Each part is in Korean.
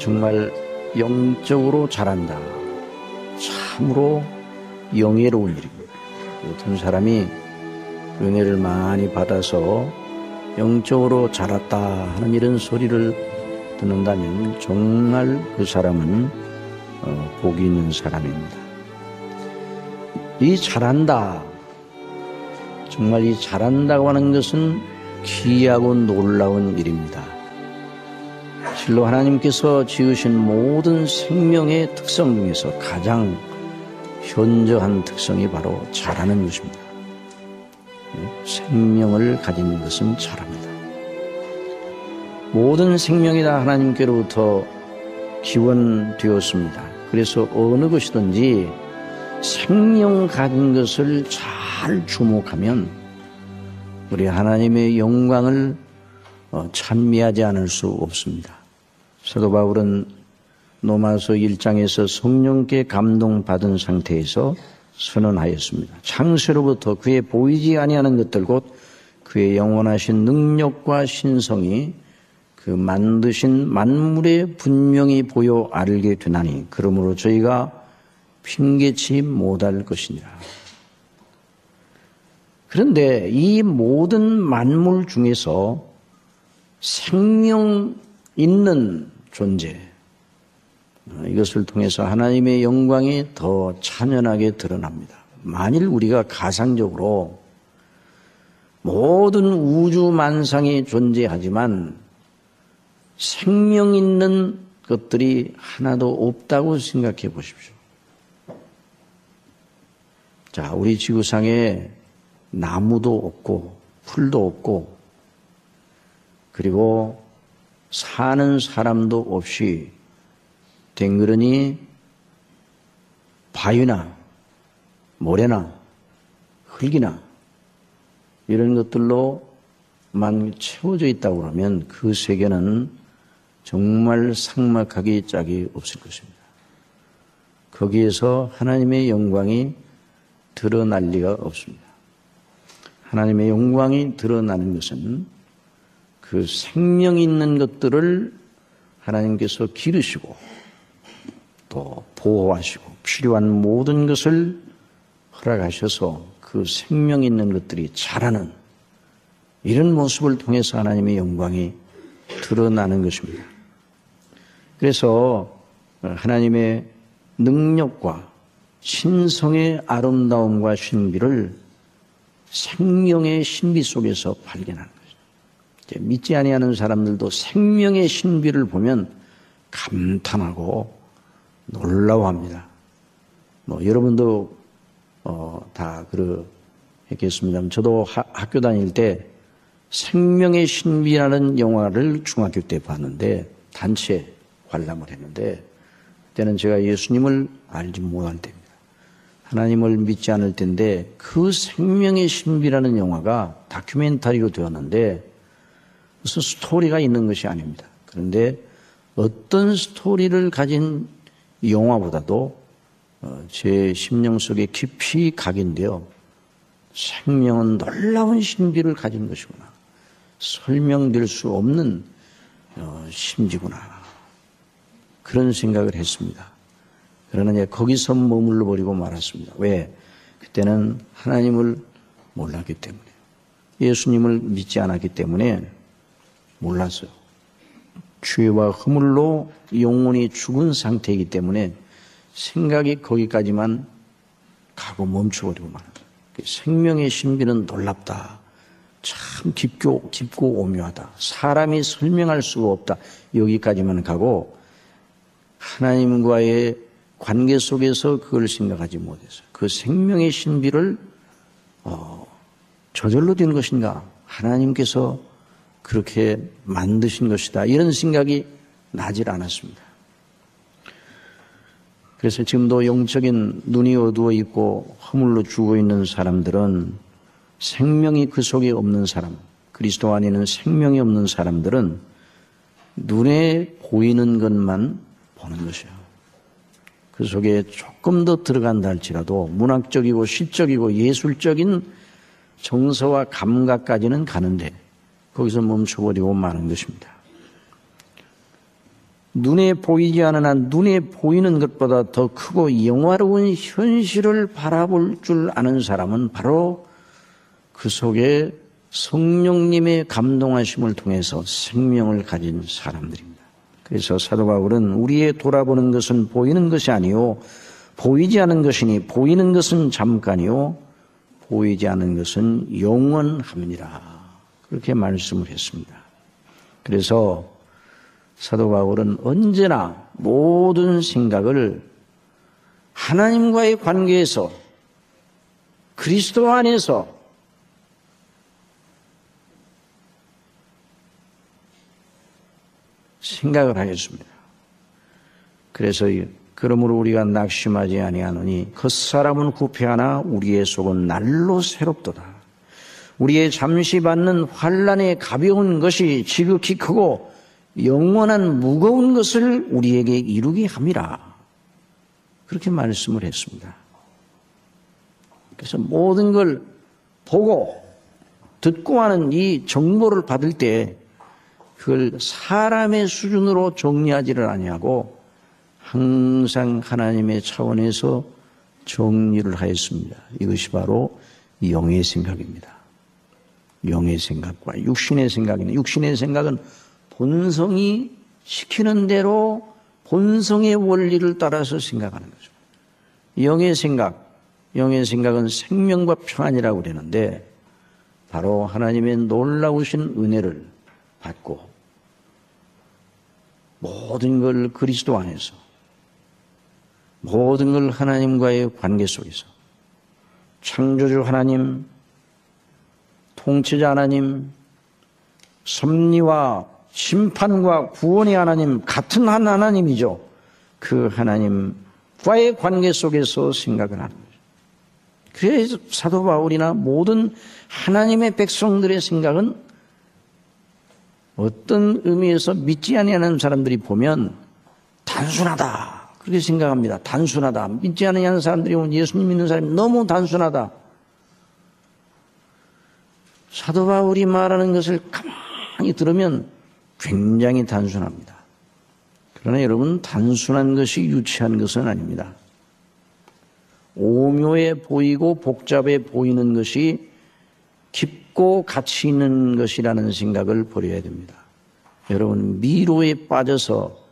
정말 영적으로 자란다. 참으로 영예로운 일입니다. 어떤 사람이 은혜를 많이 받아서 영적으로 자랐다 하는 이런 소리를 듣는다면 정말 그 사람은 복이 있는 사람입니다. 이 자란다, 정말 이 자란다고 하는 것은 귀하고 놀라운 일입니다. 실로 하나님께서 지으신 모든 생명의 특성 중에서 가장 현저한 특성이 바로 자라는 것입니다. 생명을 가진 것은 자랍니다. 모든 생명이 다 하나님께로부터 기원되었습니다. 그래서 어느 것이든지 생명 가진 것을 잘 주목하면 우리 하나님의 영광을 찬미하지 않을 수 없습니다. 사도 바울은 로마서 1장에서 성령께 감동받은 상태에서 선언하였습니다. 창세로부터 그의 보이지 아니하는 것들 곧 그의 영원하신 능력과 신성이 그 만드신 만물에 분명히 보여 알게 되나니 그러므로 저희가 핑계치 못할 것이니라. 그런데 이 모든 만물 중에서 생명 있는 존재, 이것을 통해서 하나님의 영광이 더 찬연하게 드러납니다. 만일 우리가 가상적으로 모든 우주 만상이 존재하지만 생명 있는 것들이 하나도 없다고 생각해 보십시오. 자, 우리 지구상에 나무도 없고 풀도 없고 그리고 사는 사람도 없이 댕그러니 바위나 모래나 흙이나 이런 것들로만 채워져 있다고 그러면 그 세계는 정말 삭막하기 짝이 없을 것입니다. 거기에서 하나님의 영광이 드러날 리가 없습니다. 하나님의 영광이 드러나는 것은 그 생명 있는 것들을 하나님께서 기르시고 또 보호하시고 필요한 모든 것을 허락하셔서 그 생명 있는 것들이 자라는 이런 모습을 통해서 하나님의 영광이 드러나는 것입니다. 그래서 하나님의 능력과 신성의 아름다움과 신비를 생명의 신비 속에서 발견하는 거죠. 믿지 아니하는 사람들도 생명의 신비를 보면 감탄하고 놀라워합니다. 여러분도 다 그랬겠습니다만 저도 학교 다닐 때 생명의 신비라는 영화를 중학교 때 봤는데 단체 관람을 했는데 그때는 제가 예수님을 알지 못할 때입니다. 하나님을 믿지 않을 때인데 그 생명의 신비라는 영화가 다큐멘터리로 되었는데 무슨 스토리가 있는 것이 아닙니다. 그런데 어떤 스토리를 가진 영화보다도 제 심령 속에 깊이 각인되어 생명은 놀라운 신비를 가진 것이구나. 설명될 수 없는 신비구나. 그런 생각을 했습니다. 그러나 이제 거기서 머물러 버리고 말았습니다. 왜? 그때는 하나님을 몰랐기 때문에, 예수님을 믿지 않았기 때문에 몰랐어요. 죄와 허물로 영혼이 죽은 상태이기 때문에 생각이 거기까지만 가고 멈춰버리고 말았어요. 생명의 신비는 놀랍다. 참 깊고 오묘하다. 사람이 설명할 수가 없다. 여기까지만 가고 하나님과의 관계 속에서 그걸 생각하지 못했어요. 그 생명의 신비를 저절로 된 것인가? 하나님께서 그렇게 만드신 것이다. 이런 생각이 나질 않았습니다. 그래서 지금도 영적인 눈이 어두워 있고 허물로 죽어 있는 사람들은 생명이 그 속에 없는 사람, 그리스도 안에는 생명이 없는 사람들은 눈에 보이는 것만 보는 것이에요. 그 속에 조금 더 들어간다 할지라도 문학적이고 시적이고 예술적인 정서와 감각까지는 가는데 거기서 멈춰버리고 마는 것입니다. 눈에 보이지 않은 한 눈에 보이는 것보다 더 크고 영화로운 현실을 바라볼 줄 아는 사람은 바로 그 속에 성령님의 감동하심을 통해서 생명을 가진 사람들입니다. 그래서 사도 바울은 우리의 돌아보는 것은 보이는 것이 아니요 보이지 않은 것이니 보이는 것은 잠깐이요 보이지 않은 것은 영원합니다. 그렇게 말씀을 했습니다. 그래서 사도 바울은 언제나 모든 생각을 하나님과의 관계에서 그리스도 안에서 생각을 하였습니다. 그래서 그러므로 우리가 낙심하지 아니하노니 겉사람은 구패하나 우리의 속은 날로 새롭도다. 우리의 잠시 받는 환난의 가벼운 것이 지극히 크고 영원한 무거운 것을 우리에게 이루게 함이라. 그렇게 말씀을 했습니다. 그래서 모든 걸 보고 듣고 하는 이 정보를 받을 때 그걸 사람의 수준으로 정리하지를 아니하고 항상 하나님의 차원에서 정리를 하였습니다. 이것이 바로 영의 생각입니다. 영의 생각과 육신의 생각입니다. 육신의 생각은 본성이 시키는 대로 본성의 원리를 따라서 생각하는 거죠. 영의 생각은 생명과 평안이라고 그러는데 바로 하나님의 놀라우신 은혜를 받고 모든 걸 그리스도 안에서 모든 걸 하나님과의 관계 속에서 창조주 하나님, 통치자 하나님, 섭리와 심판과 구원의 하나님 같은 한 하나님이죠. 그 하나님과의 관계 속에서 생각을 하는 거죠. 그래서 사도 바울이나 모든 하나님의 백성들의 생각은 어떤 의미에서 믿지 아니하는 사람들이 보면 단순하다 그렇게 생각합니다. 단순하다. 믿지 아니하는 사람들이 보면 예수님 믿는 사람이 너무 단순하다. 사도 바울이 말하는 것을 가만히 들으면 굉장히 단순합니다. 그러나 여러분 단순한 것이 유치한 것은 아닙니다. 오묘해 보이고 복잡해 보이는 것이 깊고 가치 있는 것이라는 생각을 버려야 됩니다. 여러분 미로에 빠져서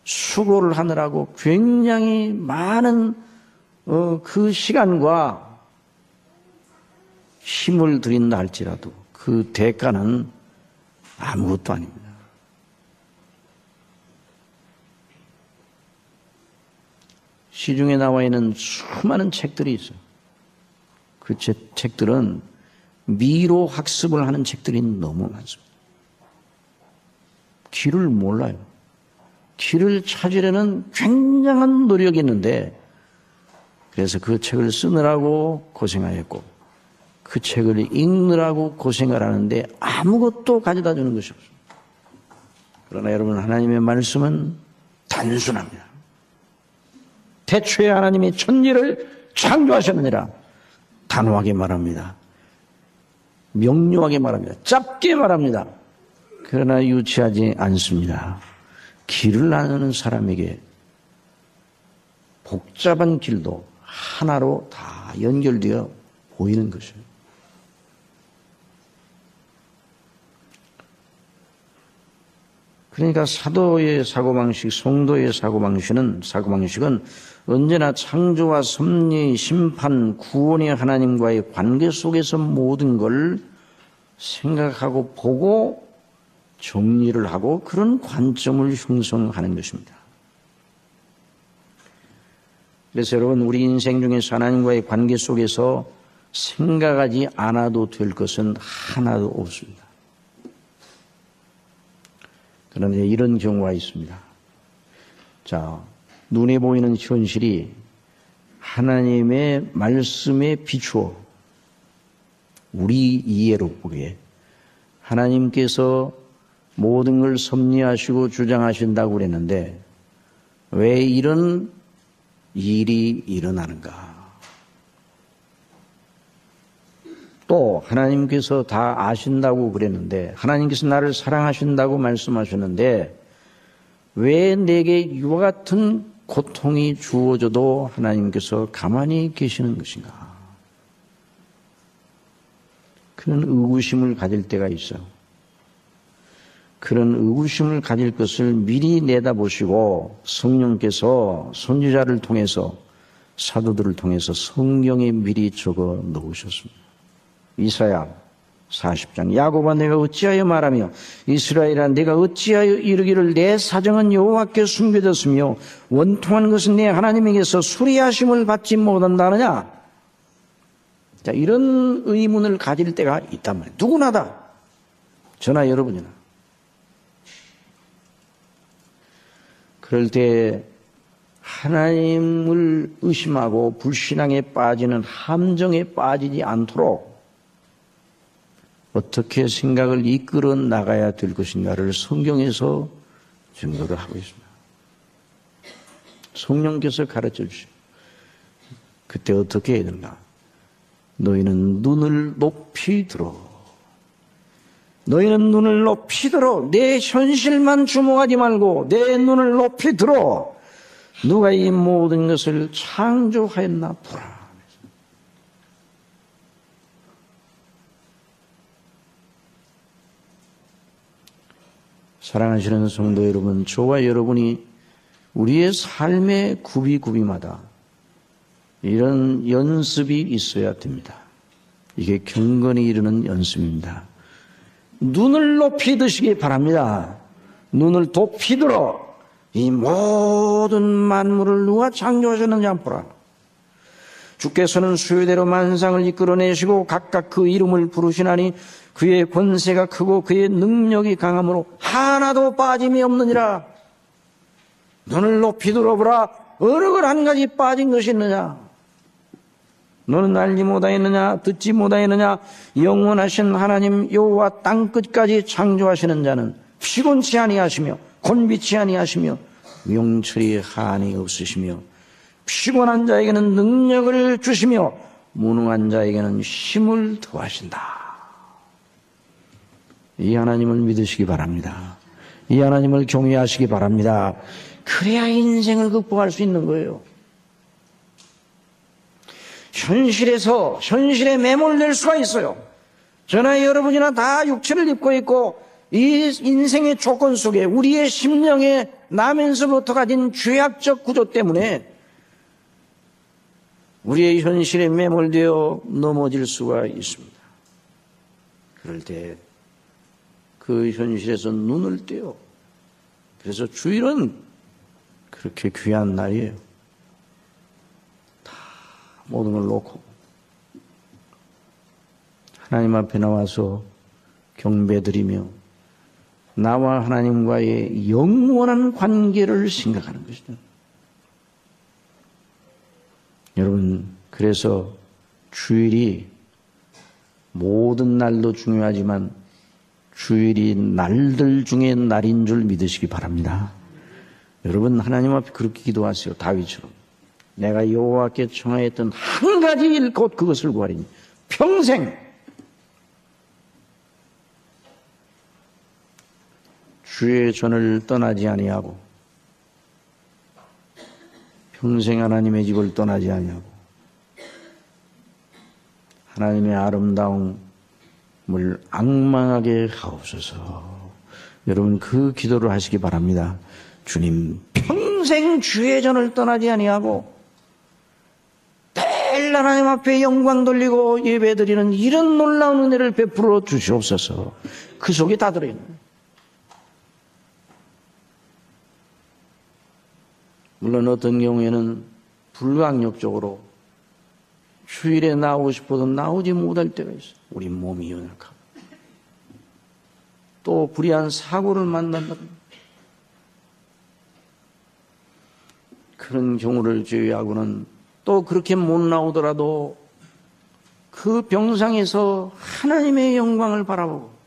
수고를 하느라고 굉장히 많은 그 시간과 힘을 들인다 할지라도 그 대가는 아무것도 아닙니다. 시중에 나와 있는 수많은 책들이 있어요. 그 책들은 미로 학습을 하는 책들이 너무 많습니다. 길을 몰라요. 길을 찾으려는 굉장한 노력이 있는데 그래서 그 책을 쓰느라고 고생하였고 그 책을 읽느라고 고생을 하는데 아무것도 가져다 주는 것이 없습니다. 그러나 여러분 하나님의 말씀은 단순합니다. 태초에 하나님이 천지를 창조하셨느니라 단호하게 말합니다. 명료하게 말합니다. 짧게 말합니다. 그러나 유치하지 않습니다. 길을 나누는 사람에게 복잡한 길도 하나로 다 연결되어 보이는 것이에요. 그러니까 사도의 사고방식, 성도의 사고방식은 언제나 창조와 섭리, 심판, 구원의 하나님과의 관계 속에서 모든 걸 생각하고 보고 정리를 하고 그런 관점을 형성하는 것입니다. 그래서 여러분 우리 인생 중에서 하나님과의 관계 속에서 생각하지 않아도 될 것은 하나도 없습니다. 그런데 이런 경우가 있습니다. 자, 눈에 보이는 현실이 하나님의 말씀에 비추어 우리 이해로 보기에 하나님께서 모든 걸 섭리하시고 주장하신다고 그랬는데 왜 이런 일이 일어나는가? 또 하나님께서 다 아신다고 그랬는데 하나님께서 나를 사랑하신다고 말씀하셨는데 왜 내게 이와 같은 고통이 주어져도 하나님께서 가만히 계시는 것인가? 그런 의구심을 가질 때가 있어요. 그런 의구심을 가질 것을 미리 내다보시고 성령께서 선지자를 통해서 사도들을 통해서 성경에 미리 적어 놓으셨습니다. 이사야 40장 야곱아 내가 어찌하여 말하며 이스라엘아 내가 어찌하여 이르기를 내 사정은 여호와께 숨겨졌으며 원통한 것은 내 하나님에게서 수리하심을 받지 못한다느냐. 자, 이런 의문을 가질 때가 있단 말이에요. 누구나 다. 저나 여러분이나. 그럴 때 하나님을 의심하고 불신앙에 빠지는 함정에 빠지지 않도록 어떻게 생각을 이끌어 나가야 될 것인가를 성경에서 증거를 하고 있습니다. 성령께서 가르쳐 주시고 그때 어떻게 해야 되는가? 너희는 눈을 높이 들어. 너희는 눈을 높이 들어. 내 현실만 주목하지 말고 내 눈을 높이 들어. 누가 이 모든 것을 창조하였나 보라. 사랑하시는 성도 여러분, 저와 여러분이 우리의 삶의 구비마다 이런 연습이 있어야 됩니다. 이게 경건이 이르는 연습입니다. 눈을 높이 드시기 바랍니다. 눈을 높이 들어. 이 모든 만물을 누가 창조하셨는지 한번 보라. 주께서는 수요대로 만상을 이끌어내시고 각각 그 이름을 부르시나니 그의 권세가 크고 그의 능력이 강함으로 하나도 빠짐이 없느니라. 눈을 높이 들어보라. 어느 걸 한 가지 빠진 것이 있느냐? 너는 알지 못하였느냐? 듣지 못하였느냐? 영원하신 하나님 여호와 땅끝까지 창조하시는 자는 피곤치 아니하시며 곤비치 아니하시며 명철이 한이 없으시며 피곤한 자에게는 능력을 주시며 무능한 자에게는 힘을 더하신다. 이 하나님을 믿으시기 바랍니다. 이 하나님을 경외하시기 바랍니다. 그래야 인생을 극복할 수 있는 거예요. 현실에 매몰될 수가 있어요. 저나 여러분이나 다 육체를 입고 있고 이 인생의 조건 속에 우리의 심령에 나면서부터 가진 죄악적 구조 때문에 우리의 현실에 매몰되어 넘어질 수가 있습니다. 그럴 때 그 현실에서 눈을 떼어. 그래서 주일은 그렇게 귀한 날이에요. 다 모든 걸 놓고 하나님 앞에 나와서 경배드리며 나와 하나님과의 영원한 관계를 생각하는 것이죠. 여러분, 그래서 주일이 모든 날도 중요하지만 주일이 날들 중에 날인 줄 믿으시기 바랍니다. 여러분, 하나님 앞에 그렇게 기도하세요. 다윗처럼. 내가 여호와께 청하였던 한 가지 일 곧 그것을 구하리니 평생 주의 전을 떠나지 아니하고 평생 하나님의 집을 떠나지 아니하고 하나님의 아름다움을 앙망하게 하옵소서. 여러분, 그 기도를 하시기 바랍니다. 주님, 평생 주의 전을 떠나지 아니하고 매일 하나님 앞에 영광 돌리고 예배드리는 이런 놀라운 은혜를 베풀어 주시옵소서. 그 속에 다 들어있는. 물론 어떤 경우에는 불강력적으로 주일에 나오고 싶어도 나오지 못할 때가 있어요. 우리 몸이 연약하고 또 불의한 사고를 만난다면 그런 경우를 제외하고는 또 그렇게 못 나오더라도 그 병상에서 하나님의 영광을 바라보고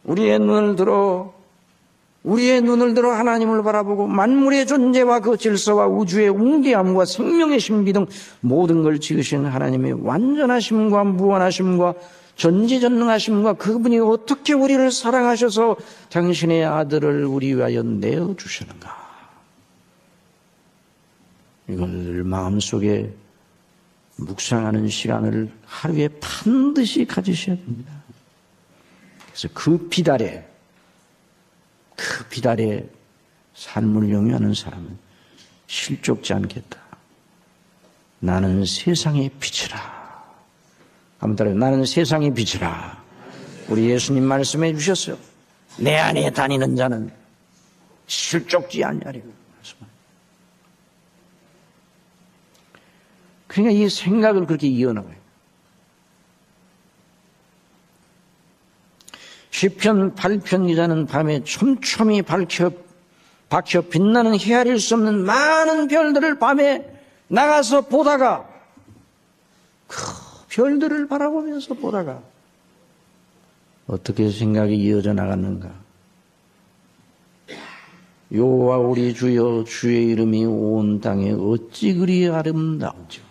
우리의 눈을 들어 하나님을 바라보고 만물의 존재와 그 질서와 우주의 웅대함과 생명의 신비 등 모든 걸 지으신 하나님의 완전하심과 무한하심과 전지전능하심과 그분이 어떻게 우리를 사랑하셔서 당신의 아들을 우리 위하여 내어주시는가. 이걸 마음속에 묵상하는 시간을 하루에 반드시 가지셔야 됩니다. 그래서 그 비달에 삶을 영위하는 사람은 실족지 않겠다. 나는 세상의 빛이라. 한번 따라요. 나는 세상의 빛이라. 우리 예수님 말씀해 주셨어요. 내 안에 다니는 자는 실족지 아니하리라. 그러니까 이 생각을 그렇게 이어나가요. 시편 8편 기자는 밤에 촘촘히 박혀 빛나는 헤아릴 수 없는 많은 별들을 밤에 나가서 보다가 그 별들을 바라보면서 보다가 어떻게 생각이 이어져 나갔는가. 여호와 우리 주여 주의 이름이 온 땅에 어찌 그리 아름다운지요.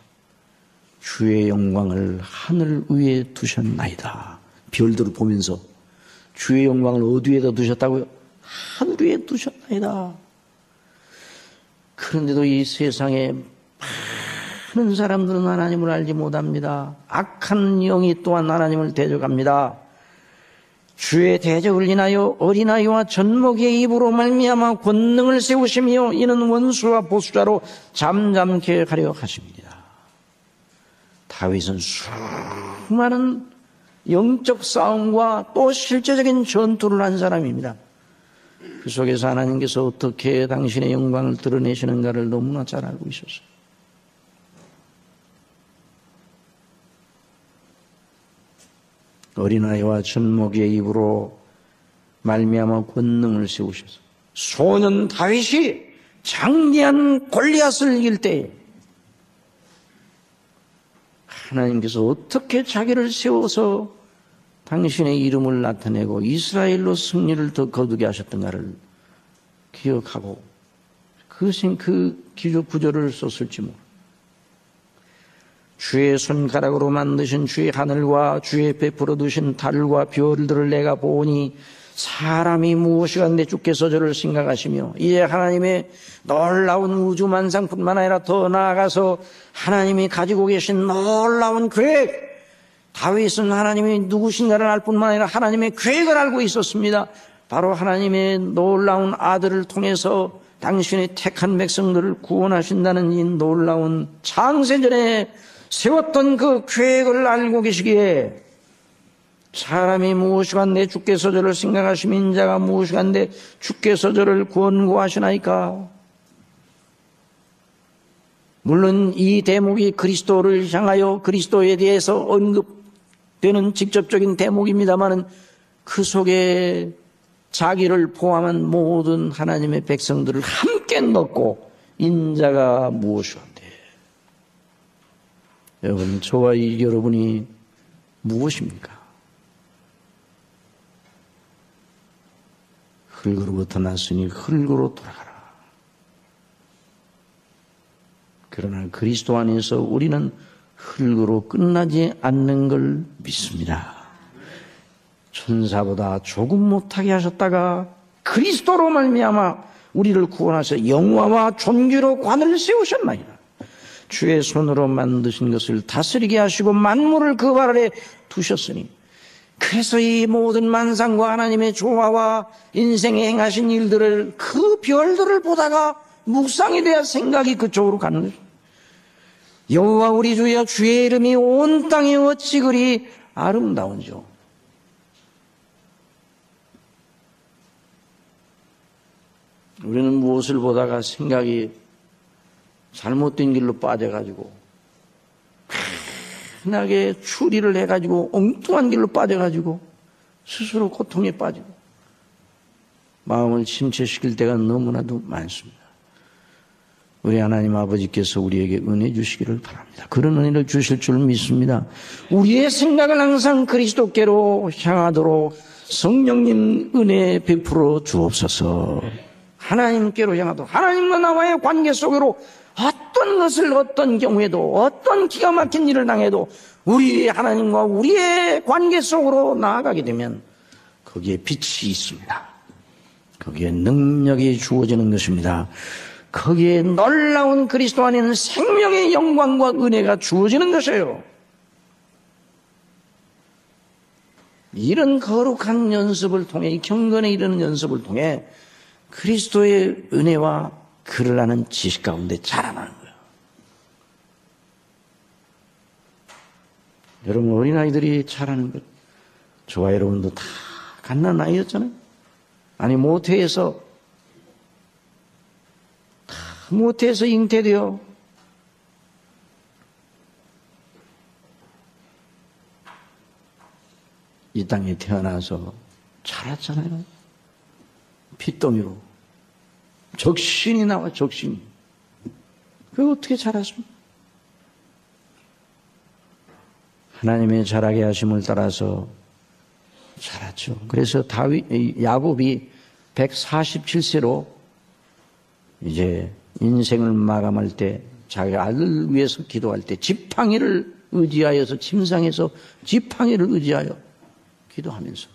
주의 영광을 하늘 위에 두셨나이다. 별들을 보면서 주의 영광을 어디에다 두셨다고요? 하늘 위에 두셨나이다. 그런데도 이 세상에 많은 사람들은 하나님을 알지 못합니다. 악한 영이 또한 하나님을 대적합니다. 주의 대적을 인하여 어린아이와 젖먹이의 입으로 말미암아 권능을 세우시며 이는 원수와 보수자로 잠잠케 하려 하십니다. 다윗은 수많은 영적 싸움과 또 실제적인 전투를 한 사람입니다. 그 속에서 하나님께서 어떻게 당신의 영광을 드러내시는가를 너무나 잘 알고 있었어요. 어린아이와 젖먹이의 입으로 말미암아 권능을 세우셔서 소년 다윗이 장대한 골리앗을 이길 때에 하나님께서 어떻게 자기를 세워서 당신의 이름을 나타내고 이스라엘로 승리를 더 거두게 하셨던가를 기억하고 그 기적 구절을 썼을지 모르. 주의 손가락으로 만드신 주의 하늘과 주의 베풀어 두신 달과 별들을 내가 보니 사람이 무엇이간데 주께서 저를 생각하시며 이제 하나님의 놀라운 우주만상뿐만 아니라 더 나아가서 하나님이 가지고 계신 놀라운 계획, 다윗은 하나님이 누구신가를 알 뿐만 아니라 하나님의 계획을 알고 있었습니다. 바로 하나님의 놀라운 아들을 통해서 당신의 택한 백성들을 구원하신다는 이 놀라운 창세전에 세웠던 그 계획을 알고 계시기에 사람이 무엇이간데 주께서 저를 생각하시며 인자가 무엇이간데 주께서 저를 권고하시나이까. 물론 이 대목이 그리스도를 향하여 그리스도에 대해서 언급되는 직접적인 대목입니다마는 그 속에 자기를 포함한 모든 하나님의 백성들을 함께 넣고 인자가 무엇이간데. 여러분, 저와 여러분이 무엇입니까? 흙으로부터 났으니 흙으로 돌아가라. 그러나 그리스도 안에서 우리는 흙으로 끝나지 않는 걸 믿습니다. 천사보다 조금 못하게 하셨다가 그리스도로 말미암아 우리를 구원하셔 영화와 존귀로 관을 세우셨나이다. 주의 손으로 만드신 것을 다스리게 하시고 만물을 그 발 아래 두셨으니 그래서 이 모든 만상과 하나님의 조화와 인생에 행하신 일들을 그 별들을 보다가 묵상이 돼야 생각이 그쪽으로 가는 거죠. 여호와 우리 주여 주의 이름이 온 땅에 어찌 그리 아름다운지요. 우리는 무엇을 보다가 생각이 잘못된 길로 빠져가지고 흔하게 추리를 해가지고 엉뚱한 길로 빠져가지고 스스로 고통에 빠지고 마음을 침체시킬 때가 너무나도 많습니다. 우리 하나님 아버지께서 우리에게 은혜 주시기를 바랍니다. 그런 은혜를 주실 줄 믿습니다. 우리의 생각을 항상 그리스도께로 향하도록 성령님 은혜 베풀어 주옵소서. 하나님께로 향하도록 하나님과 나와의 관계 속으로 어떤 것을 어떤 경우에도 어떤 기가 막힌 일을 당해도 우리 하나님과 우리의 관계 속으로 나아가게 되면 거기에 빛이 있습니다. 거기에 능력이 주어지는 것입니다. 거기에 놀라운 그리스도 안에는 생명의 영광과 은혜가 주어지는 것이에요. 이런 거룩한 연습을 통해, 이 경건에 이르는 연습을 통해 그리스도의 은혜와 그를 아는 지식 가운데 자라나는 거예요. 여러분, 어린아이들이 자라는 것, 저와 여러분도 다 갓난아이였잖아요. 아니, 모태에서 잉태되어 이 땅에 태어나서 자랐잖아요. 핏덩이로. 적신이 나와, 적신이. 그게 어떻게 자랐습니까? 하나님의 자라게 하심을 따라서 자랐죠. 그래서 야곱이 147세로 이제 인생을 마감할 때 자기 아들을 위해서 기도할 때 지팡이를 의지하여서 침상에서 지팡이를 의지하여 기도하면서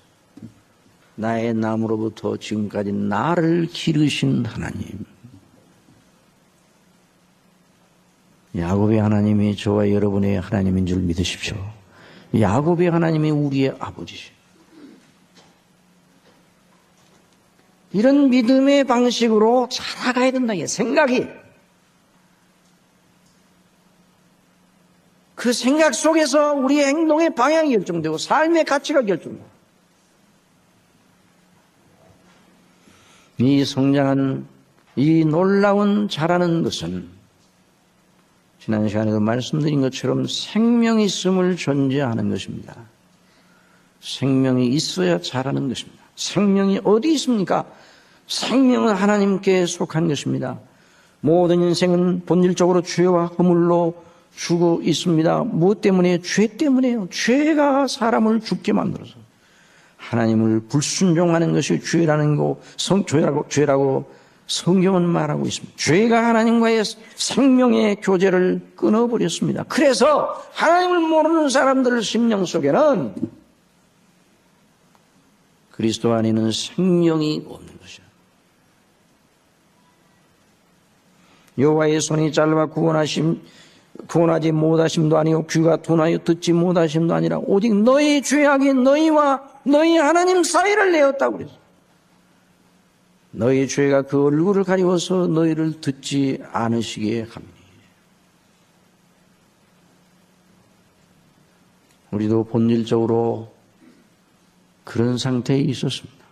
나의 남으로부터 지금까지 나를 기르신 하나님, 야곱의 하나님이 저와 여러분의 하나님인 줄 믿으십시오. 야곱의 하나님이 우리의 아버지시오. 이런 믿음의 방식으로 살아가야 된다. 이게 생각이. 그 생각 속에서 우리의 행동의 방향이 결정되고 삶의 가치가 결정되고 이 성장한 이 놀라운 자라는 것은 지난 시간에도 말씀드린 것처럼 생명이 있음을 존재하는 것입니다. 생명이 있어야 자라는 것입니다. 생명이 어디 있습니까? 생명은 하나님께 속한 것입니다. 모든 인생은 본질적으로 죄와 허물로 죽어 있습니다. 무엇 때문에? 죄 때문에요. 죄가 사람을 죽게 만들어서 하나님을 불순종하는 것이 죄라는 거, 죄라고 성경은 말하고 있습니다. 죄가 하나님과의 생명의 교제를 끊어버렸습니다. 그래서 하나님을 모르는 사람들 심령 속에는 그리스도 안에는 생명이 없는 것이야. 여호와의 손이 짧아 구원하지 못하심도 아니고 귀가 둔하여 듣지 못하심도 아니라 오직 너희 죄악이 너희와 너희 하나님 사이를 내었다고 그랬어. 너희 죄가 그 얼굴을 가리워서 너희를 듣지 않으시게 합니다. 우리도 본질적으로 그런 상태에 있었습니다.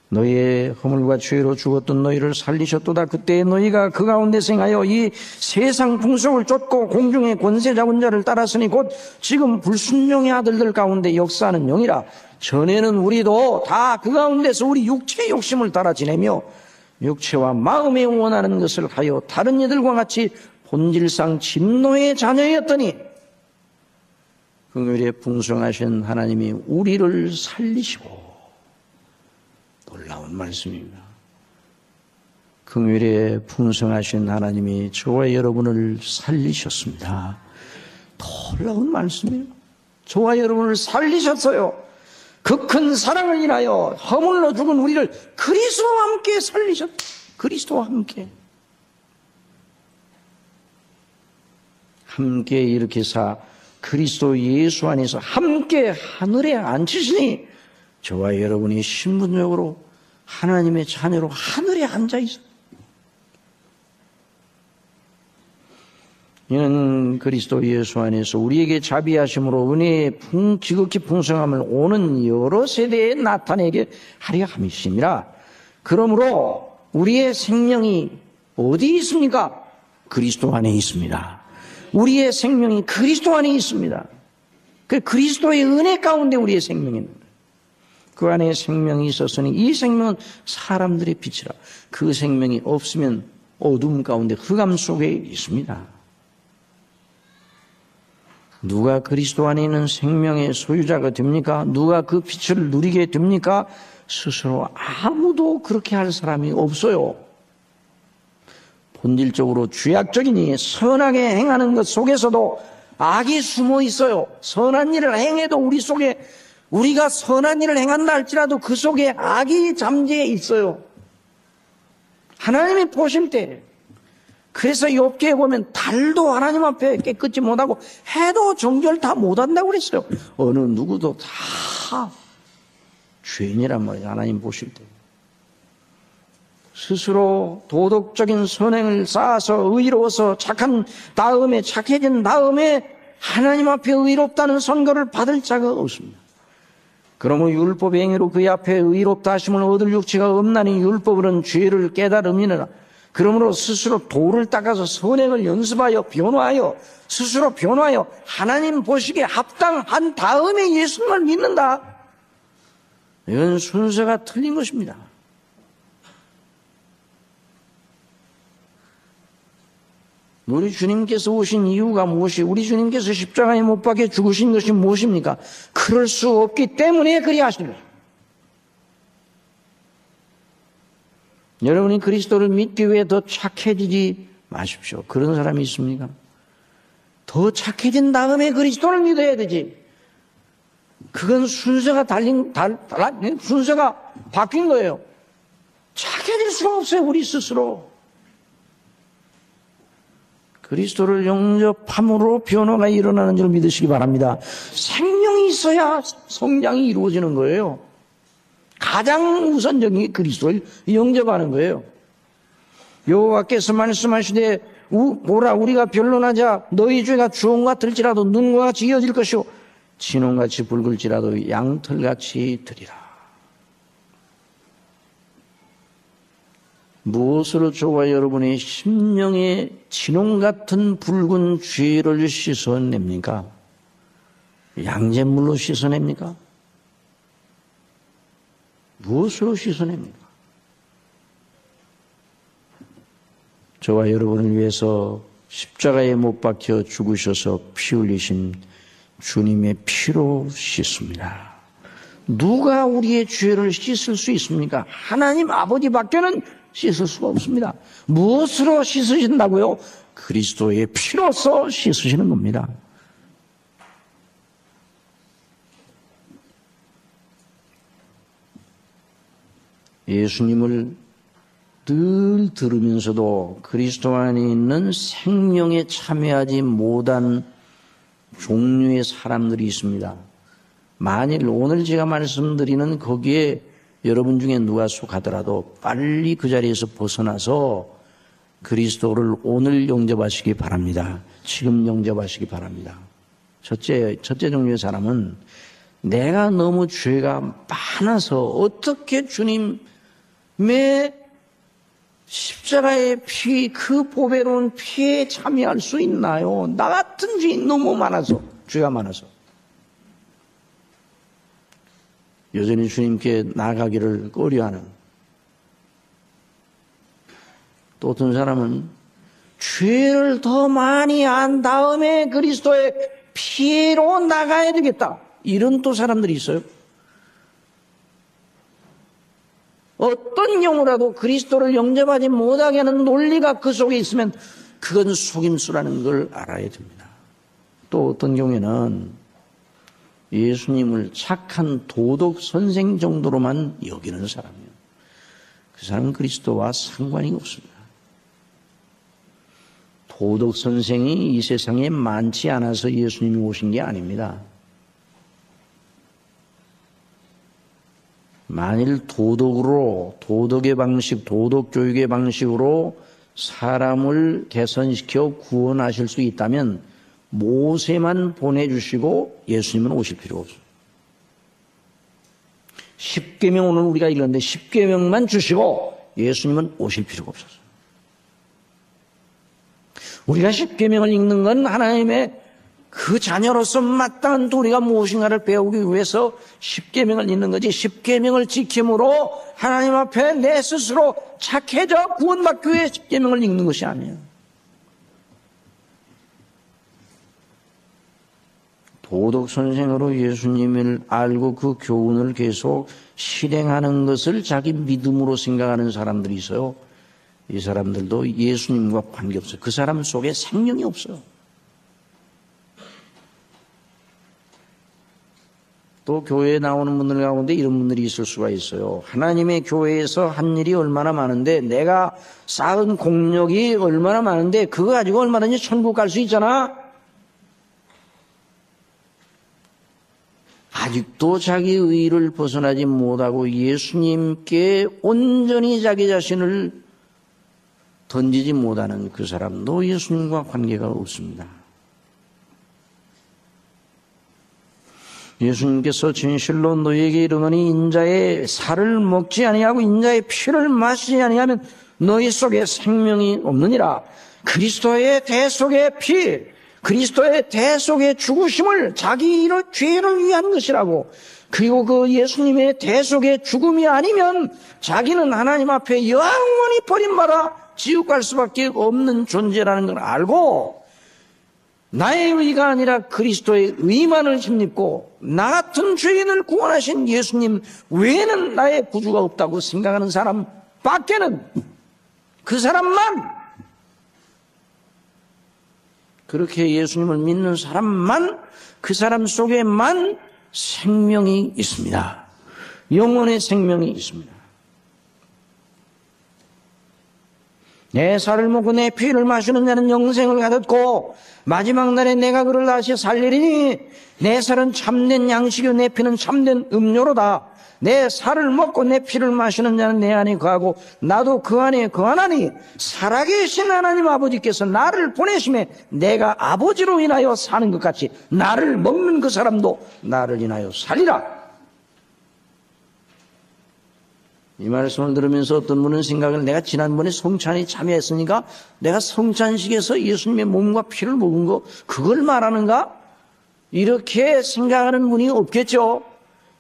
너희의 허물과 죄로 죽었던 너희를 살리셨도다. 그때 너희가 그 가운데 생하여 이 세상 풍속을 쫓고 공중의 권세 잡은 자를 따랐으니 곧 지금 불순종의 아들들 가운데 역사하는 영이라. 전에는 우리도 다 그 가운데서 우리 육체의 욕심을 따라 지내며 육체와 마음에 원하는 것을 하여 다른 이들과 같이 본질상 진노의 자녀였더니 긍휼에 풍성하신 하나님이 우리를 살리시고, 놀라운 말씀입니다. 긍휼에 풍성하신 하나님이 저와 여러분을 살리셨습니다. 놀라운 말씀이에요. 저와 여러분을 살리셨어요. 그 큰 사랑을 인하여 허물로 죽은 우리를 그리스도와 함께 살리셨어요. 그리스도와 함께 일으키사 그리스도 예수 안에서 함께 하늘에 앉히시니 저와 여러분이 신분적으로 하나님의 자녀로 하늘에 앉아 있어요. 이는 그리스도 예수 안에서 우리에게 자비하심으로 은혜의 지극히 풍성함을 오는 여러 세대에 나타내게 하려 함이심이라. 그러므로 우리의 생명이 어디 있습니까? 그리스도 안에 있습니다. 우리의 생명이 그리스도 안에 있습니다. 그 그리스도의 은혜 가운데 우리의 생명이 있는 거예요. 그 안에 생명이 있었으니 이 생명은 사람들의 빛이라. 그 생명이 없으면 어둠 가운데 흑암 속에 있습니다. 누가 그리스도 안에 있는 생명의 소유자가 됩니까? 누가 그 빛을 누리게 됩니까? 스스로 아무도 그렇게 할 사람이 없어요. 본질적으로 죄악적이니 선하게 행하는 것 속에서도 악이 숨어 있어요. 선한 일을 행해도 우리 속에, 우리가 선한 일을 행한다 할지라도 그 속에 악이 잠재해 있어요. 하나님이 보실 때. 그래서 욥기에 보면 달도 하나님 앞에 깨끗이 못하고 해도 정결 다 못한다고 그랬어요. 어느 누구도 다 죄인이란 말이에요. 하나님 보실 때. 스스로 도덕적인 선행을 쌓아서 의로워서 착한 다음에, 착해진 다음에 하나님 앞에 의롭다는 선거를 받을 자가 없습니다. 그러므로 율법의 행위로 그의 앞에 의롭다 하심을 얻을 육체가 없나니 율법으로는 죄를 깨달음이니라. 그러므로 스스로 도를 닦아서 선행을 연습하여 변화하여 스스로 변화하여 하나님 보시기에 합당한 다음에 예수님을 믿는다. 이건 순서가 틀린 것입니다. 우리 주님께서 오신 이유가 무엇이, 우리 주님께서 십자가에 못 박혀 죽으신 것이 무엇입니까? 그럴 수 없기 때문에 그리하신 것입니다. 여러분이 그리스도를 믿기 위해 더 착해지지 마십시오. 그런 사람이 있습니까? 더 착해진 다음에 그리스도를 믿어야 되지. 그건 순서가 순서가 바뀐 거예요. 착해질 수가 없어요, 우리 스스로. 그리스도를 영접함으로 변화가 일어나는 줄 믿으시기 바랍니다. 생명이 있어야 성장이 이루어지는 거예요. 가장 우선적인 게 그리스도를 영접하는 거예요. 여호와께서 말씀하시되 보라 우리가 변론하자 너희 죄가 주홍 같을지라도 눈과 같이 이어질 것이요 진홍같이 붉을지라도 양털같이 되리라. 무엇으로 저와 여러분의 심령에 진홍 같은 붉은 죄를 씻어냅니까? 양잿물로 씻어냅니까? 무엇으로 씻어냅니까? 저와 여러분을 위해서 십자가에 못 박혀 죽으셔서 피 흘리신 주님의 피로 씻습니다. 누가 우리의 죄를 씻을 수 있습니까? 하나님 아버지밖에는 씻을 수가 없습니다. 무엇으로 씻으신다고요? 그리스도의 피로서 씻으시는 겁니다. 예수님을 늘 들으면서도 그리스도 안에 있는 생명에 참여하지 못한 종류의 사람들이 있습니다. 만일 오늘 제가 말씀드리는 거기에 여러분 중에 누가 속하더라도 빨리 그 자리에서 벗어나서 그리스도를 오늘 영접하시기 바랍니다. 지금 영접하시기 바랍니다. 첫째 종류의 사람은 내가 너무 죄가 많아서 어떻게 주님의 십자가의 피, 그 보배로운 피에 참여할 수 있나요? 나 같은 죄인 너무 많아서, 죄가 많아서. 여전히 주님께 나가기를 꺼려하는. 또 어떤 사람은 죄를 더 많이 안 다음에 그리스도의 피로 나가야 되겠다. 이런 또 사람들이 있어요. 어떤 경우라도 그리스도를 영접하지 못하게 하는 논리가 그 속에 있으면 그건 속임수라는 걸 알아야 됩니다. 또 어떤 경우에는 예수님을 착한 도덕 선생 정도로만 여기는 사람이에요. 그 사람은 그리스도와 상관이 없습니다. 도덕 선생이 이 세상에 많지 않아서 예수님이 오신 게 아닙니다. 만일 도덕의 방식, 도덕 교육의 방식으로 사람을 개선시켜 구원하실 수 있다면 모세만 보내주시고 예수님은 오실 필요가 없어요. 10계명 오늘 우리가 읽었는데 10계명만 주시고 예수님은 오실 필요가 없었어요. 우리가 10계명을 읽는 건 하나님의 그 자녀로서 마땅한 도리가 무엇인가를 배우기 위해서 10계명을 읽는 거지 10계명을 지킴으로 하나님 앞에 내 스스로 착해져 구원받기 위해 10계명을 읽는 것이 아니에요. 도덕 선생으로 예수님을 알고 그 교훈을 계속 실행하는 것을 자기 믿음으로 생각하는 사람들이 있어요. 이 사람들도 예수님과 관계없어요. 그 사람 속에 생명이 없어요. 또 교회에 나오는 분들 가운데 이런 분들이 있을 수가 있어요. 하나님의 교회에서 한 일이 얼마나 많은데, 내가 쌓은 공력이 얼마나 많은데 그거 가지고 얼마든지 천국 갈 수 있잖아. 아직도 자기 의의를 벗어나지 못하고 예수님께 온전히 자기 자신을 던지지 못하는 그 사람도 예수님과 관계가 없습니다. 예수님께서 진실로 너희에게 이르노니 인자의 살을 먹지 아니하고 인자의 피를 마시지 아니하면 너희 속에 생명이 없느니라. 그리스도의 대속의 피, 그리스도의 대속의 죽으심을 자기 죄를 위한 것이라고. 그리고 그 예수님의 대속의 죽음이 아니면 자기는 하나님 앞에 영원히 버림받아 지옥 갈 수밖에 없는 존재라는 걸 알고, 나의 의가 아니라 그리스도의 의만을 힘입고 나 같은 죄인을 구원하신 예수님 외에는 나의 구주가 없다고 생각하는 사람 밖에는, 그 사람만, 그렇게 예수님을 믿는 사람만, 그 사람 속에만 생명이 있습니다. 영혼의 생명이 있습니다. 내 살을 먹고 내 피를 마시는 자는 영생을 가졌고 마지막 날에 내가 그를 다시 살리리니 내 살은 참된 양식이요 내 피는 참된 음료로다. 내 살을 먹고 내 피를 마시는 자는 내 안에 거하고 나도 그 안에 거하나니 살아계신 하나님 아버지께서 나를 보내심에 내가 아버지로 인하여 사는 것 같이 나를 먹는 그 사람도 나를 인하여 살리라. 이 말씀을 들으면서 어떤 분은 생각을, 내가 지난번에 성찬에 참여했으니까 내가 성찬식에서 예수님의 몸과 피를 먹은 거 그걸 말하는가? 이렇게 생각하는 분이 없겠죠.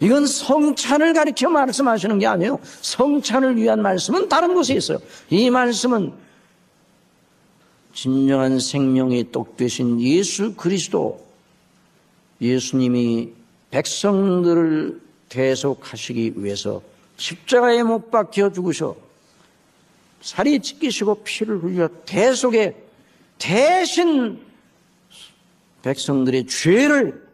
이건 성찬을 가리켜 말씀하시는 게 아니에요. 성찬을 위한 말씀은 다른 곳에 있어요. 이 말씀은 진정한 생명의 떡 되신 예수 그리스도, 예수님이 백성들을 대속하시기 위해서 십자가에 못 박혀 죽으셔 살이 찢기시고 피를 흘려 대속에 대신 백성들의 죄를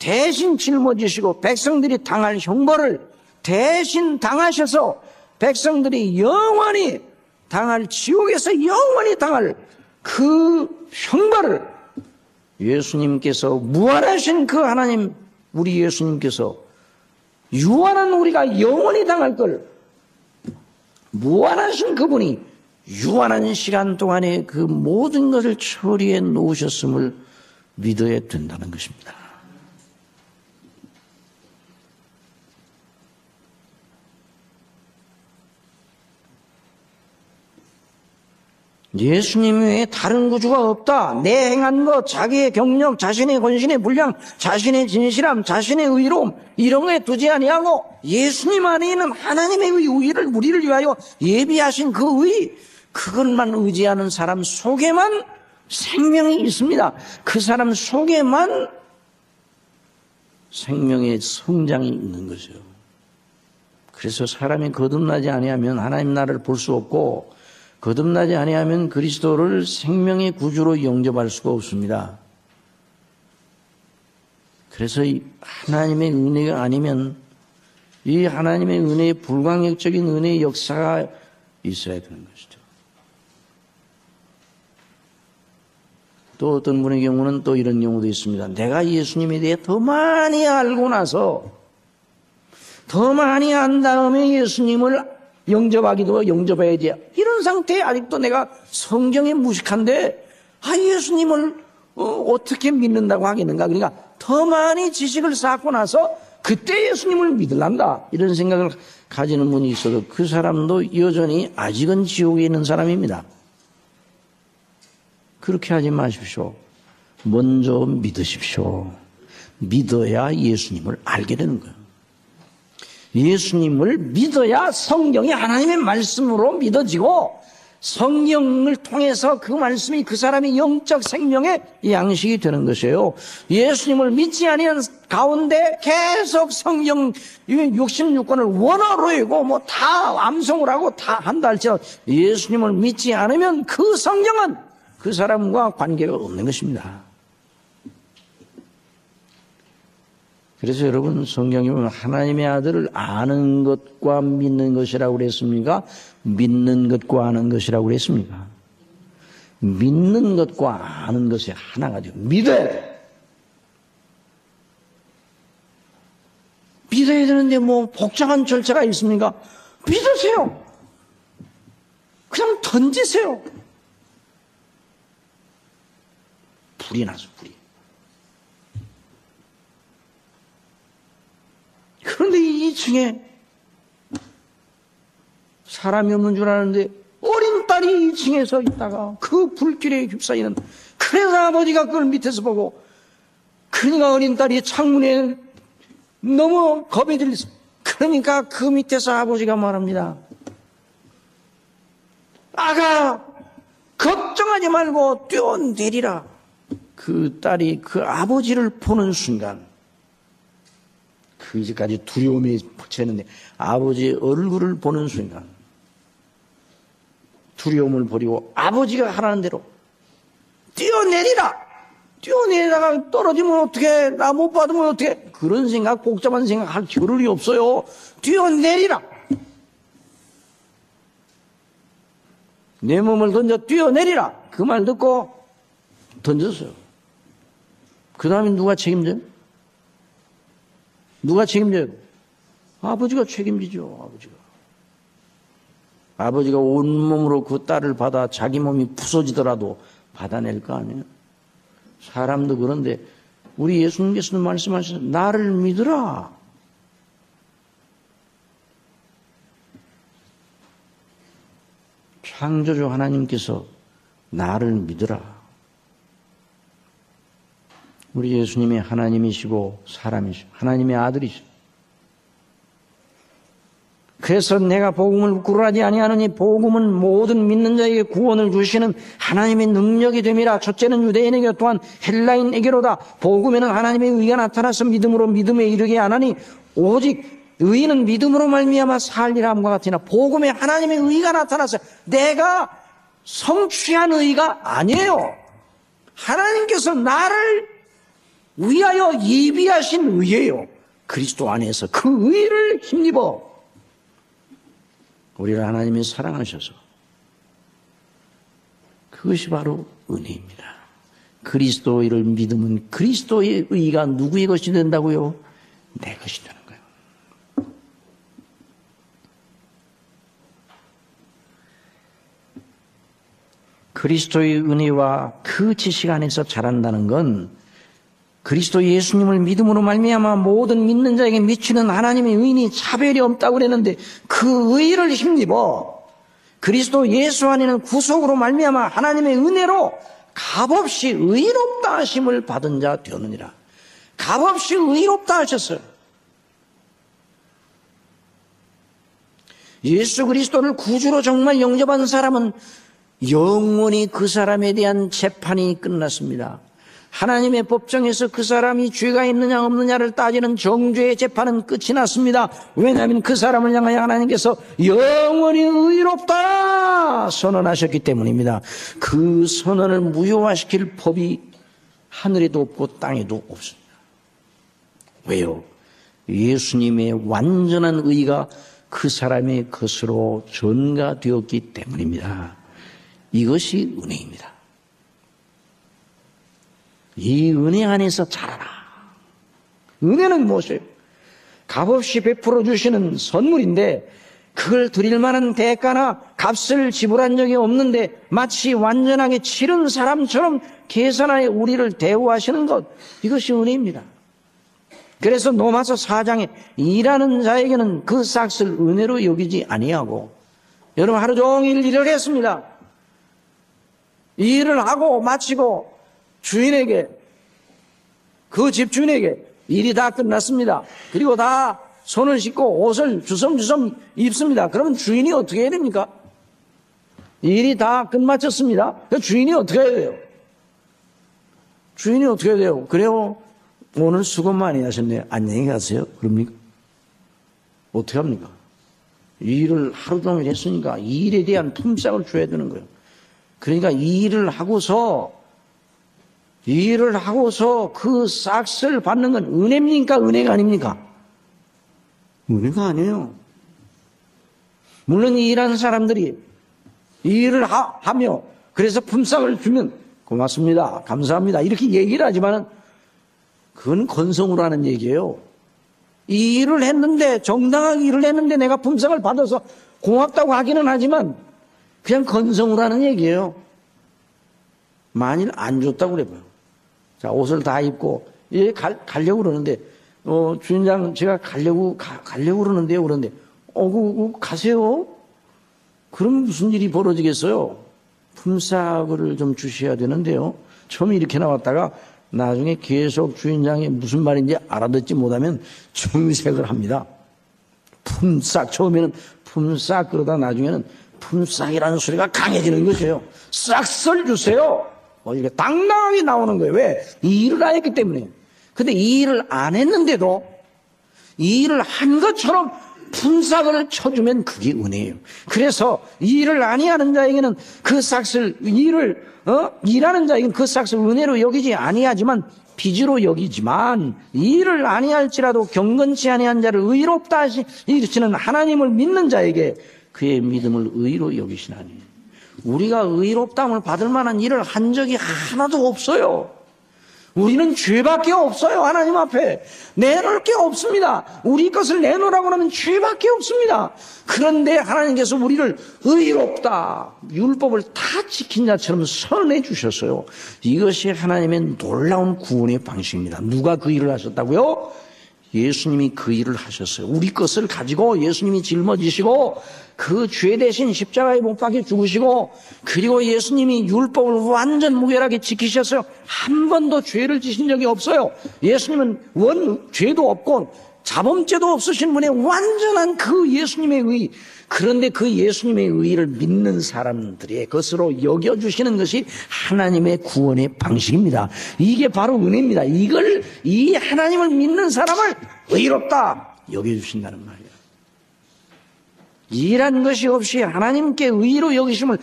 대신 짊어지시고 백성들이 당할 형벌을 대신 당하셔서 백성들이 영원히 당할, 지옥에서 영원히 당할 그 형벌을 예수님께서, 무한하신 그 하나님, 우리 예수님께서 유한한 우리가 영원히 당할 걸 무한하신 그분이 유한한 시간 동안에 그 모든 것을 처리해 놓으셨음을 믿어야 된다는 것입니다. 예수님 외에 다른 구주가 없다. 내 행한 것, 자기의 경력, 자신의 권신의 분량, 자신의 진실함, 자신의 의로움 이런 거에 두지 아니하고 예수님 안에 있는 하나님의 의를 우리를 위하여 예비하신 그 의, 그것만 의지하는 사람 속에만 생명이 있습니다. 그 사람 속에만 생명의 성장이 있는 것이요. 그래서 사람이 거듭나지 아니하면 하나님 나라를 볼 수 없고, 거듭나지 아니하면 그리스도를 생명의 구주로 영접할 수가 없습니다. 그래서 하나님의 은혜가 아니면 이 하나님의 은혜의 불강력적인 은혜의 역사가 있어야 되는 것이죠. 또 어떤 분의 경우는 또 이런 경우도 있습니다. 내가 예수님에 대해 더 많이 알고 나서, 더 많이 안 다음에 예수님을 영접하기도 영접해야지. 이런 상태에 아직도 내가 성경에 무식한데 예수님을 어떻게 믿는다고 하겠는가. 그러니까 더 많이 지식을 쌓고 나서 그때 예수님을 믿을란다, 이런 생각을 가지는 분이 있어도 그 사람도 여전히 아직은 지옥에 있는 사람입니다. 그렇게 하지 마십시오. 먼저 믿으십시오. 믿어야 예수님을 알게 되는 거예요. 예수님을 믿어야 성경이 하나님의 말씀으로 믿어지고, 성령을 통해서 그 말씀이 그 사람의 영적 생명의 양식이 되는 것이에요. 예수님을 믿지 아니한 가운데 계속 성령 66권을 원어로 읽고 뭐 다 암송을 하고 다 한다 할지라도 예수님을 믿지 않으면 그 성령은 그 사람과 관계가 없는 것입니다. 그래서 여러분, 성경에 보면 하나님의 아들을 아는 것과 믿는 것이라고 그랬습니까? 믿는 것과 아는 것이라고 그랬습니까? 믿는 것과 아는 것이 하나가 돼요. 믿어야 돼. 믿어야 되는데 뭐 복잡한 절차가 있습니까? 믿으세요. 그냥 던지세요. 불이 나서 불이. 그런데 2층에 사람이 없는 줄 아는데 어린 딸이 2층에 서 있다가 그 불길에 휩싸이는, 그래서 아버지가 그걸 밑에서 보고, 그러니까 어린 딸이 창문에 너무 겁에 들렸어. 그러니까 그 밑에서 아버지가 말합니다. 아가, 걱정하지 말고 뛰어내리라. 그 딸이 그 아버지를 보는 순간 그 이제까지 두려움이 퍼치는데 아버지의 얼굴을 보는 순간 두려움을 버리고 아버지가 하라는 대로 뛰어내리라. 뛰어내리다가 떨어지면 어떡해, 나 못 받으면 어떡해, 그런 생각, 복잡한 생각 할 겨를이 없어요. 뛰어내리라. 내 몸을 던져 뛰어내리라. 그 말 듣고 던졌어요. 그 다음에 누가 책임져요? 누가 책임져요? 아버지가 책임지죠. 아버지가 온몸으로 그 딸을 받아 자기 몸이 부서지더라도 받아낼 거 아니에요? 사람도 그런데 우리 예수님께서는 말씀하셨어요. 나를 믿으라. 창조주 하나님께서 나를 믿으라. 우리 예수님이 하나님이시고 사람이시고 하나님의 아들이시고, 그래서 내가 복음을 부끄러워하지 아니하느니 복음은 모든 믿는 자에게 구원을 주시는 하나님의 능력이 됨이라. 첫째는 유대인에게 또한 헬라인에게로다. 복음에는 하나님의 의가 나타나서 믿음으로 믿음에 이르게 하나니 오직 의인은 믿음으로 말미암아 살리라 함과 같으나, 복음에 하나님의 의가 나타나서 내가 성취한 의가 아니에요. 하나님께서 나를 위하여 예비하신 의예요. 그리스도 안에서 그 의를 힘입어 우리를 하나님이 사랑하셔서, 그것이 바로 은혜입니다. 그리스도를 믿으면 그리스도의 의가 누구의 것이 된다고요? 내 것이 되는 거예요. 그리스도의 은혜와 그 지식 안에서 자란다는 건 그리스도 예수님을 믿음으로 말미암아 모든 믿는 자에게 미치는 하나님의 의인이 차별이 없다고 그랬는데, 그 의를 힘입어 그리스도 예수 안에는 구속으로 말미암아 하나님의 은혜로 값없이 의롭다 하심을 받은 자 되느니라. 값없이 의롭다 하셨어요. 예수 그리스도를 구주로 정말 영접한 사람은 영원히 그 사람에 대한 재판이 끝났습니다. 하나님의 법정에서 그 사람이 죄가 있느냐 없느냐를 따지는 정죄의 재판은 끝이 났습니다. 왜냐하면 그 사람을 향하여 하나님께서 영원히 의롭다 선언하셨기 때문입니다. 그 선언을 무효화시킬 법이 하늘에도 없고 땅에도 없습니다. 왜요? 예수님의 완전한 의가 그 사람의 것으로 전가되었기 때문입니다. 이것이 은혜입니다. 이 은혜 안에서 자라라. 은혜는 무엇이에요? 값없이 베풀어 주시는 선물인데, 그걸 드릴 만한 대가나 값을 지불한 적이 없는데 마치 완전하게 치른 사람처럼 계산하여 우리를 대우하시는 것, 이것이 은혜입니다. 그래서 로마서 4장에 일하는 자에게는 그 삭을 은혜로 여기지 아니하고, 여러분 하루 종일 일을 했습니다. 일을 하고 마치고 주인에게, 그 집주인에게 일이 다 끝났습니다. 그리고 다 손을 씻고 옷을 주섬주섬 입습니다. 그러면 주인이 어떻게 해야 됩니까? 일이 다 끝마쳤습니다. 주인이 어떻게 해야 돼요? 주인이 어떻게 해야 돼요? 그래요? 오늘 수고 많이 하셨네요. 안녕히 가세요. 그럽니까? 어떻게 합니까? 일을 하루 종일 했으니까 이 일에 대한 품삯을 줘야 되는 거예요. 그러니까 이 일을 하고서 그 싹스를 받는 건 은혜입니까? 은혜가 아닙니까? 은혜가 아니에요. 물론 이 일하는 사람들이 이 일을 하며 그래서 품삯을 주면 고맙습니다. 감사합니다. 이렇게 얘기를 하지만 그건 건성으로 하는 얘기예요. 이 일을 했는데 정당하게 일을 했는데 내가 품삯을 받아서 고맙다고 하기는 하지만 그냥 건성으로 하는 얘기예요. 만일 안 줬다고 그래봐요. 자, 옷을 다 입고 가려고 그러는데 주인장 제가 가려고 그러는데요. 그런데 가세요. 그럼 무슨 일이 벌어지겠어요? 품삯을 좀 주셔야 되는데요. 처음에 이렇게 나왔다가 나중에 계속 주인장이 무슨 말인지 알아듣지 못하면 정색을 합니다. 품삯, 처음에는 품삯 그러다 나중에는 품삯이라는 소리가 강해지는 것이에요. 싹쓸 주세요. 이렇게 당당하게 나오는 거예요. 왜? 이 일을 안 했기 때문에. 근데 이 일을 안 했는데도 이 일을 한 것처럼 품삯을 쳐주면 그게 은혜예요. 그래서 이 일을 아니하는 자에게는 그 싹쓸 일하는 자에게는 그 싹쓸 은혜로 여기지 아니하지만 빚으로 여기지만 이 일을 아니할지라도 경건치 아니한 자를 의롭다 하시는 하나님을 믿는 자에게 그의 믿음을 의로 여기시나니. 우리가 의롭다함을 받을 만한 일을 한 적이 하나도 없어요. 우리는 죄밖에 없어요. 하나님 앞에 내놓을 게 없습니다. 우리 것을 내놓으라고 하면 죄밖에 없습니다. 그런데 하나님께서 우리를 의롭다, 율법을 다 지킨 자처럼 선해 주셨어요. 이것이 하나님의 놀라운 구원의 방식입니다. 누가 그 일을 하셨다고요? 예수님이 그 일을 하셨어요. 우리 것을 가지고 예수님이 짊어지시고 그 죄 대신 십자가에 못 박혀 죽으시고 그리고 예수님이 율법을 완전 무결하게 지키셨어요. 한 번도 죄를 지신 적이 없어요. 예수님은 죄도 없고 자범죄도 없으신 분의 완전한 그 예수님의 의. 그런데 그 예수님의 의를 믿는 사람들의 것으로 여겨주시는 것이 하나님의 구원의 방식입니다. 이게 바로 은혜입니다. 이 하나님을 믿는 사람을 의롭다 여겨주신다는 말이에요. 일한 것이 없이 하나님께 의로 여기심을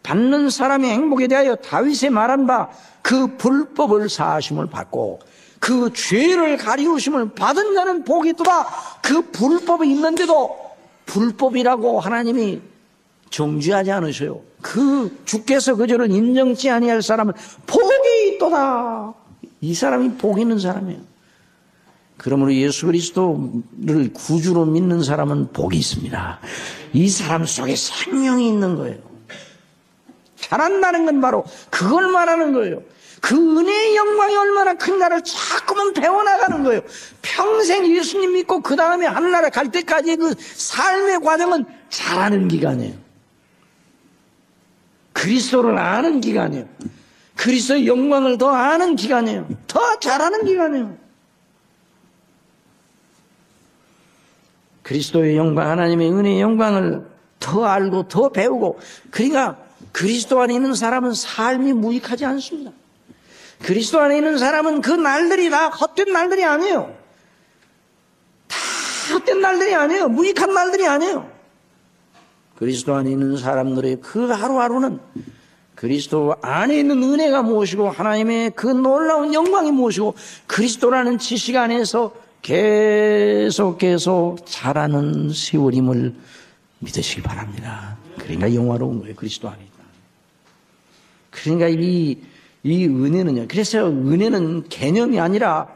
받는 사람의 행복에 대하여 다윗의 말한 바 그 불법을 사하심을 받고 그 죄를 가리우심을 받은 자는 복이 있도다. 그 불법이 있는데도 불법이라고 하나님이 정죄하지 않으셔요. 그 주께서 그 죄를 인정치 아니할 사람은 복이 있도다. 이 사람이 복 있는 사람이에요. 그러므로 예수 그리스도를 구주로 믿는 사람은 복이 있습니다. 이 사람 속에 생명이 있는 거예요. 잘한다는 건 바로 그걸 말하는 거예요. 그 은혜의 영광이 얼마나 큰가를 자꾸만 배워나가는 거예요. 평생 예수님 믿고 그 다음에 하늘나라 갈 때까지의 그 삶의 과정은 잘하는 기간이에요. 그리스도를 아는 기간이에요. 그리스도의 영광을 더 아는 기간이에요. 더 잘하는 기간이에요. 그리스도의 영광, 하나님의 은혜의 영광을 더 알고 더 배우고, 그러니까 그리스도 안에 있는 사람은 삶이 무익하지 않습니다. 그리스도 안에 있는 사람은 그 날들이 다 헛된 날들이 아니에요. 다 헛된 날들이 아니에요. 무익한 날들이 아니에요. 그리스도 안에 있는 사람들의 그 하루하루는 그리스도 안에 있는 은혜가 무엇이고 하나님의 그 놀라운 영광이 무엇이고 그리스도라는 지식 안에서 계속 자라는 세월임을 믿으시기 바랍니다. 그러니까 영화로운 거예요. 그리스도 안에 있다. 그러니까 이 은혜는요. 그래서 은혜는 개념이 아니라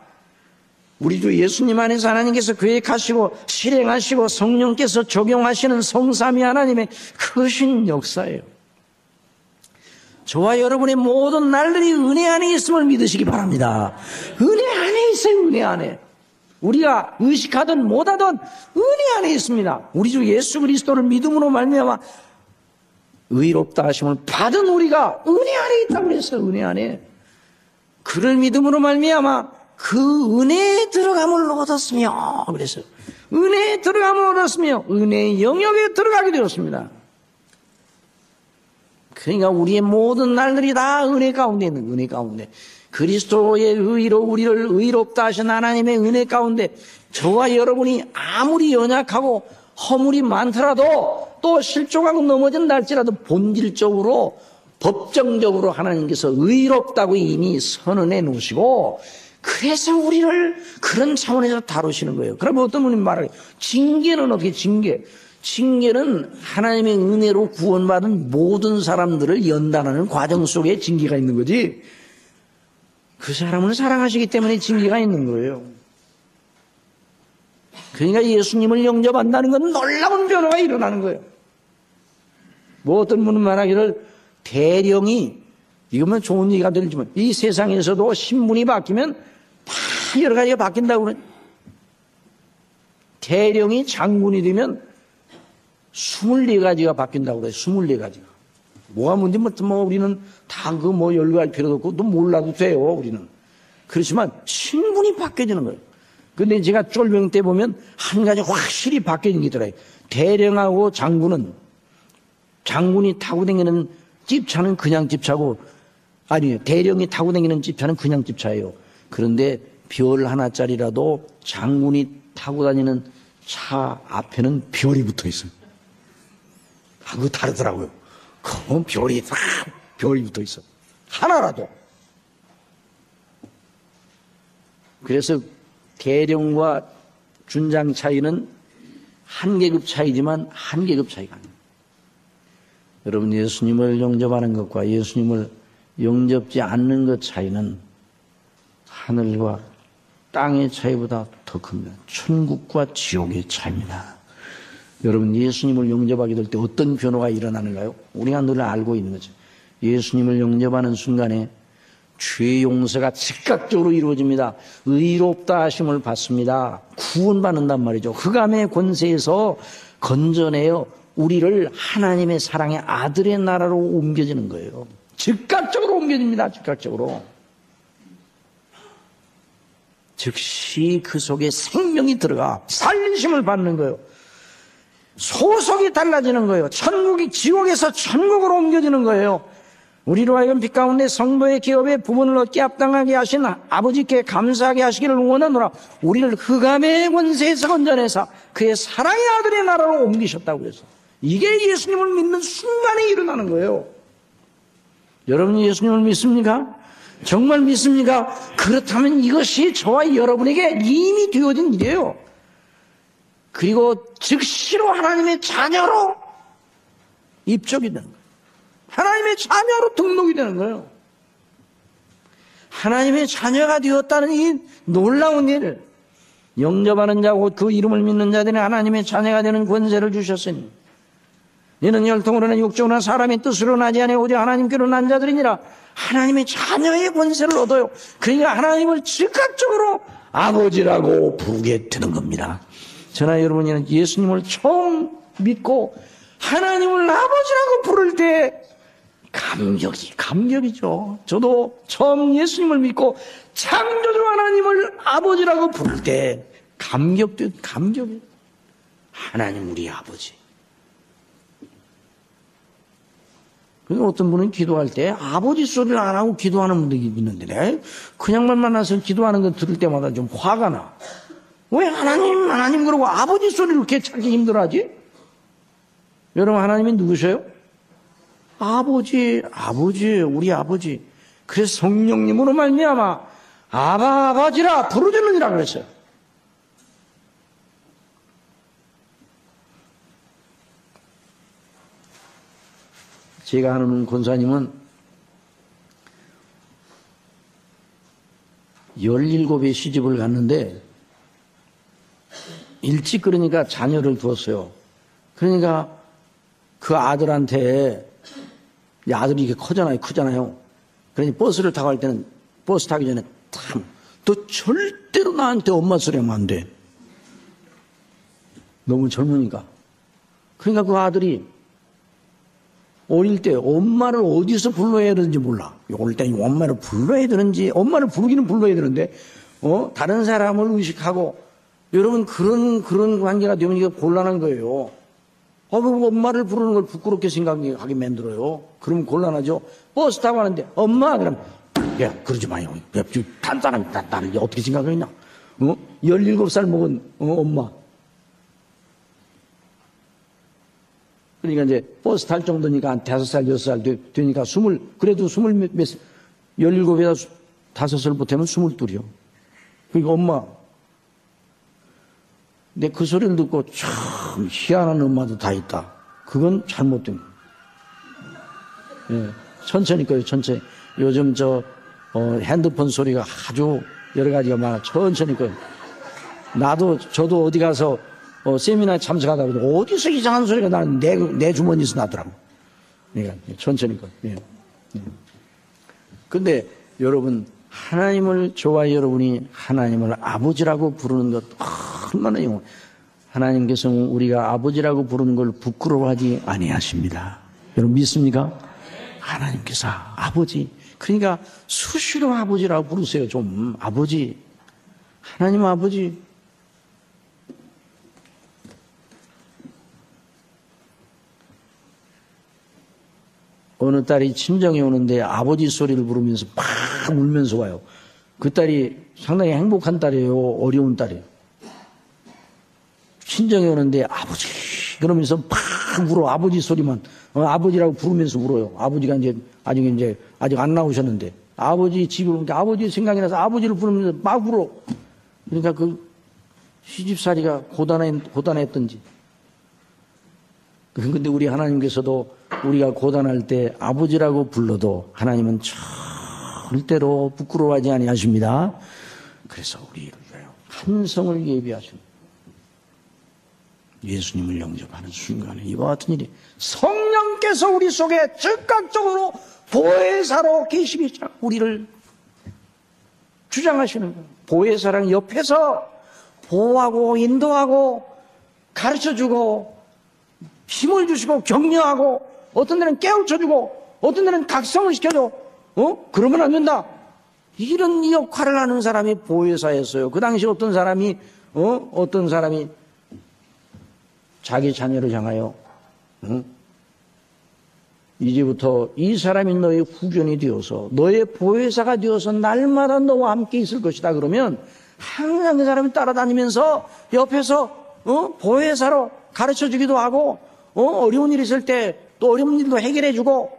우리 주 예수님 안에서 하나님께서 계획하시고 실행하시고 성령께서 적용하시는 성삼위 하나님의 크신 역사예요. 저와 여러분의 모든 날들이 은혜 안에 있음을 믿으시기 바랍니다. 은혜 안에 있어요. 은혜 안에. 우리가 의식하든 못하든 은혜 안에 있습니다. 우리 주 예수 그리스도를 믿음으로 말미암아 의롭다 하심을 받은 우리가 은혜 안에 있다고 그랬어요. 은혜 안에. 그를 믿음으로 말미암아 그 은혜에 들어감을 얻었으며 그랬어요. 은혜에 들어감을 얻었으며 은혜의 영역에 들어가게 되었습니다. 그러니까 우리의 모든 날들이 다 은혜 가운데 있는 은혜 가운데 그리스도의 의로 우리를 의롭다 하신 하나님의 은혜 가운데 저와 여러분이 아무리 연약하고 허물이 많더라도 또 실족하고 넘어진다 할지라도 본질적으로 법정적으로 하나님께서 의롭다고 이미 선언해 놓으시고 그래서 우리를 그런 차원에서 다루시는 거예요. 그러면 어떤 분이 말하요 징계는 어떻게 징계는 하나님의 은혜로 구원받은 모든 사람들을 연단하는 과정 속에 징계가 있는 거지 그 사람을 사랑하시기 때문에 징계가 있는 거예요. 그러니까 예수님을 영접한다는 건 놀라운 변화가 일어나는 거예요. 뭐 어떤 분은 말하기를 대령이 이거면 좋은 얘기가 들리지만 이 세상에서도 신분이 바뀌면 다 여러 가지가 바뀐다고 그래. 대령이 장군이 되면 24가지가 바뀐다고 그래. 24가지가. 뭐가 뭔지 뭐 우리는 다 그 뭐 연구할 필요도 없고 또 몰라도 돼요. 우리는. 그렇지만 신분이 바뀌어지는 거예요. 근데 제가 쫄병 때 보면 한 가지 확실히 바뀌는 게 있더라고요. 대령하고 장군이 타고 다니는 집차는 그냥 집차고 아니요. 대령이 타고 다니는 집차는 그냥 집차예요. 그런데 별 하나짜리라도 장군이 타고 다니는 차 앞에는 별이 붙어 있어요. 그거 다르더라고요. 그건 별이 붙어 있어. 하나라도. 그래서 대령과 준장 차이는 한 계급 차이지만 한 계급 차이가 아닙니다. 여러분 예수님을 영접하는 것과 예수님을 영접지 않는 것 차이는 하늘과 땅의 차이보다 더 큽니다. 천국과 지옥의 차이입니다. 여러분 예수님을 영접하게 될 때 어떤 변화가 일어나는가요? 우리가 늘 알고 있는 거죠. 예수님을 영접하는 순간에 죄 용서가 즉각적으로 이루어집니다. 의롭다 하심을 받습니다. 구원받는단 말이죠. 흑암의 권세에서 건져내어 우리를 하나님의 사랑의 아들의 나라로 옮겨지는 거예요. 즉각적으로 옮겨집니다. 즉각적으로. 즉시 그 속에 생명이 들어가 살리심을 받는 거예요. 소속이 달라지는 거예요. 지옥에서 천국으로 옮겨지는 거예요. 우리로 하여금 빛 가운데 성도의 기업에 부분을 얻게 합당하게 하신 아버지께 감사하게 하시기를 원하노라. 우리를 흑암의 권세에서 건져내사 그의 사랑의 아들의 나라로 옮기셨다고 그래서 이게 예수님을 믿는 순간에 일어나는 거예요. 여러분이 예수님을 믿습니까? 정말 믿습니까? 그렇다면 이것이 저와 여러분에게 이미 되어진 일이에요. 그리고 즉시로 하나님의 자녀로 입적이 되는 거예요. 하나님의 자녀로 등록이 되는 거예요. 하나님의 자녀가 되었다는 이 놀라운 일, 영접하는 자 곧 그 이름을 믿는 자들이 하나님의 자녀가 되는 권세를 주셨으니 이는 혈통으로나 육적으로나 사람의 뜻으로 나지 아니하고 오직 하나님께로 난 자들이니라. 하나님의 자녀의 권세를 얻어요. 그러니까 하나님을 즉각적으로 아버지라고 부르게 되는 겁니다. 저나 여러분이 예수님을 처음 믿고 하나님을 아버지라고 부를 때 감격이죠. 저도 처음 예수님을 믿고 창조주 하나님을 아버지라고 부를 때 감격이. 하나님 우리 아버지. 그러니까 어떤 분은 기도할 때 아버지 소리를 안 하고 기도하는 분들이 있는데 그냥만 만나서 기도하는 거 들을 때마다 좀 화가 나. 왜 하나님 그러고 아버지 소리를 이렇게 찾기 힘들어하지? 여러분 하나님이 누구세요? 아버지, 우리 아버지. 그래서 성령님으로 말미암아 아버지라 부르짖느니라 그랬어요. 제가 아는 권사님은 17에 시집을 갔는데 일찍 그러니까 자녀를 두었어요. 그러니까 그 아들한테 아들이 이게 크잖아요. 그러니 버스를 타고 갈 때는 버스 타기 전에 너 절대로 나한테 엄마 소리 하면 안 돼. 너무 젊으니까. 그러니까 그 아들이 어릴 때 엄마를 어디서 불러야 되는지 몰라. 어릴 때 엄마를 불러야 되는지, 엄마를 부르기는 불러야 되는데, 다른 사람을 의식하고, 여러분 그런 관계가 되면 이게 곤란한 거예요. 엄마를 부르는 걸 부끄럽게 생각하게 만들어요. 그럼 곤란하죠. 버스 타고 가는데 엄마 그럼 야 그러지 마요. 단 사람이 나를 어떻게 생각하겠냐. 17살 먹은 엄마. 그러니까 이제 버스 탈 정도니까 한 5살, 6살 되니까 그래도 17에다 5살 못하면 22이요. 그러니까 엄마. 근데 그 소리를 듣고 참 희한한 엄마도 다 있다. 그건 잘못된 거예요. 예, 천천히 꺼요, 천천히. 요즘 핸드폰 소리가 아주 여러 가지가 많아. 천천히 꺼요. 저도 어디 가서 세미나에 참석하다 보니 어디서 이상한 소리가 나는 내 주머니에서 나더라고. 그러니까 천천히 꺼요. 예. 근데 여러분, 하나님을 저와 여러분이 하나님을 아버지라고 부르는 것 얼마나 영원. 하나님께서는 우리가 아버지라고 부르는 걸 부끄러워하지 아니하십니다. 여러분 믿습니까? 하나님께서 아버지. 그러니까 수시로 아버지라고 부르세요. 좀 아버지. 하나님 아버지. 어느 딸이 친정에 오는데 아버지 소리를 부르면서 막 울면서 와요. 그 딸이 상당히 행복한 딸이에요. 어려운 딸이에요. 친정에 오는데 아버지 그러면서 막 울어. 아버지 소리만 아버지라고 부르면서 울어요. 아버지가 아직 안 나오셨는데 아버지 집에 오니까 아버지 생각이 나서 아버지를 부르면서 막 울어. 그러니까 그 시집살이가 고단했던지. 근데 우리 하나님께서도 우리가 고단할 때 아버지라고 불러도 하나님은 절대로 부끄러워하지 아니하십니다. 그래서 우리를 위하여 한 성을 예비하십니다. 예수님을 영접하는 순간에 이와 같은 일이 성령께서 우리 속에 즉각적으로 보혜사로 계시기시작 우리를 주장하시는 거예요. 보혜사랑 옆에서 보호하고 인도하고 가르쳐주고 힘을 주시고 격려하고 어떤 데는 깨우쳐주고 어떤 데는 각성을 시켜줘. 그러면 안 된다. 이런 역할을 하는 사람이 보혜사였어요. 그 당시 어떤 사람이 자기 자녀를 향하여 이제부터 이 사람이 너의 후견이 되어서 너의 보혜사가 되어서 날마다 너와 함께 있을 것이다. 그러면 항상 그 사람이 따라다니면서 옆에서 보혜사로 가르쳐주기도 하고 어려운 일 있을 때 또 어려운 일도 해결해주고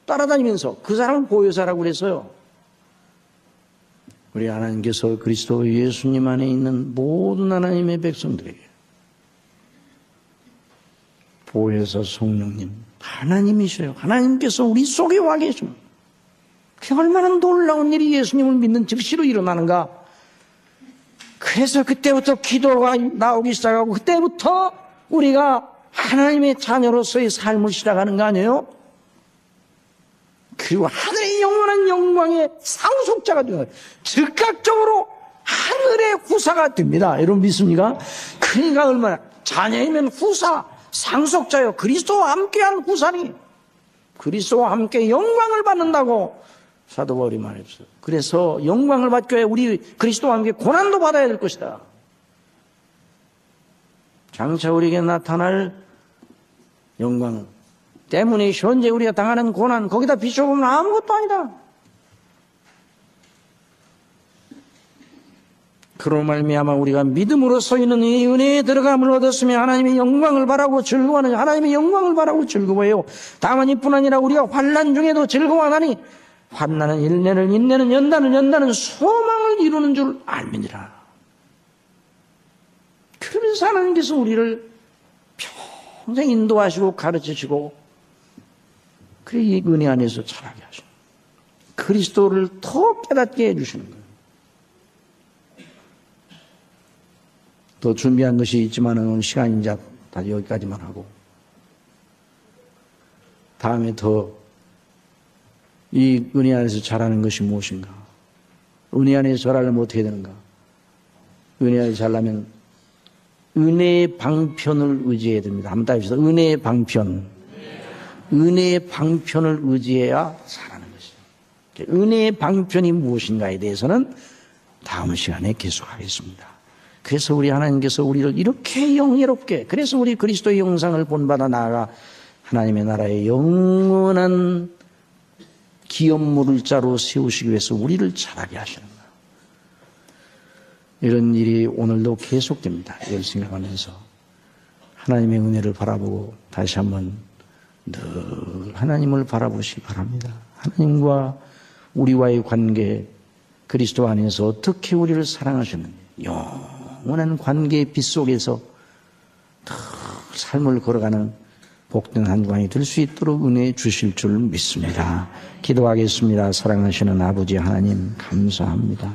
따라다니면서 그 사람을 보혜사라고 그랬어요. 우리 하나님께서 그리스도 예수님 안에 있는 모든 하나님의 백성들에게 보혜사 성령님 하나님이셔요. 하나님께서 우리 속에 와 계십니다. 그게 얼마나 놀라운 일이 예수님을 믿는 즉시로 일어나는가. 그래서 그때부터 기도가 나오기 시작하고 그때부터 우리가 하나님의 자녀로서의 삶을 시작하는 거 아니에요? 그리고 하늘의 영원한 영광의 상속자가 되어요. 즉각적으로 하늘의 후사가 됩니다. 여러분 믿습니까? 그러니까 얼마나 자녀이면 후사, 상속자요. 그리스도와 함께한 후사니 그리스도와 함께 영광을 받는다고 사도 바울이 말했어요. 그래서 영광을 받기 위해 우리 그리스도와 함께 고난도 받아야 될 것이다. 장차 우리에게 나타날 영광 때문에 현재 우리가 당하는 고난 거기다 비춰보면 아무것도 아니다. 그로 말미암아 우리가 믿음으로 서 있는 이 은혜에 들어감을 얻었으며 하나님의 영광을 바라고 즐거워하는 하나님의 영광을 바라고 즐거워해요. 다만 이뿐 아니라 우리가 환난 중에도 즐거워하나니 환난은 인내를 인내는 연단은 소망을 이루는 줄 알미니라. 그러면서 하나님께서 우리를 평생 인도하시고 가르치시고 그래 이 은혜 안에서 자라게 하십니다. 그리스도를 더 깨닫게 해주시는 거예요. 더 준비한 것이 있지만 오늘 시간이 이제 다 여기까지만 하고 다음에 더 이 은혜 안에서 자라는 것이 무엇인가? 은혜 안에서 자라려면 어떻게 되는가? 은혜 안에서 자라려면 은혜의 방편을 의지해야 됩니다. 한번 따집시다. 은혜의 방편. 은혜의 방편을 의지해야 자라는 것이죠. 은혜의 방편이 무엇인가에 대해서는 다음 시간에 계속하겠습니다. 그래서 우리 하나님께서 우리를 이렇게 영예롭게, 그래서 우리 그리스도의 영상을 본받아 나아가 하나님의 나라의 영원한 기업물을 자로 세우시기 위해서 우리를 자라게 하시는 거예요. 이런 일이 오늘도 계속됩니다. 이걸 생각하면서 하나님의 은혜를 바라보고 다시 한번 늘 하나님을 바라보시기 바랍니다. 하나님과 우리와의 관계, 그리스도 안에서 어떻게 우리를 사랑하시는지 영원한 관계의 빛 속에서 늘 삶을 걸어가는 복된 한 주간이 될 수 있도록 은혜 주실 줄 믿습니다. 기도하겠습니다. 사랑하시는 아버지 하나님 감사합니다.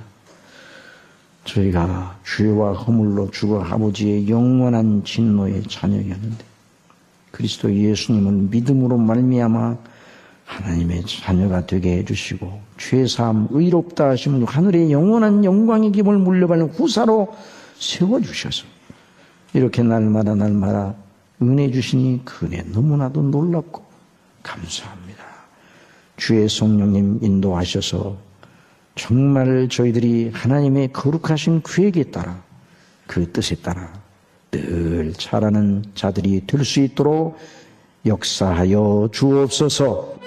저희가 죄와 허물로 죽어 아버지의 영원한 진노의 자녀였는데 그리스도 예수님을 믿음으로 말미암아 하나님의 자녀가 되게 해주시고 죄사함 의롭다 하심으로 하늘의 영원한 영광의 기쁨을 물려받는 후사로 세워주셔서 이렇게 날마다 은혜 주시니 그 은혜 너무나도 놀랍고 감사합니다. 주의 성령님 인도하셔서 정말 저희들이 하나님의 거룩하신 계획에 따라 그 뜻에 따라 늘 자라는 자들이 될 수 있도록 역사하여 주옵소서.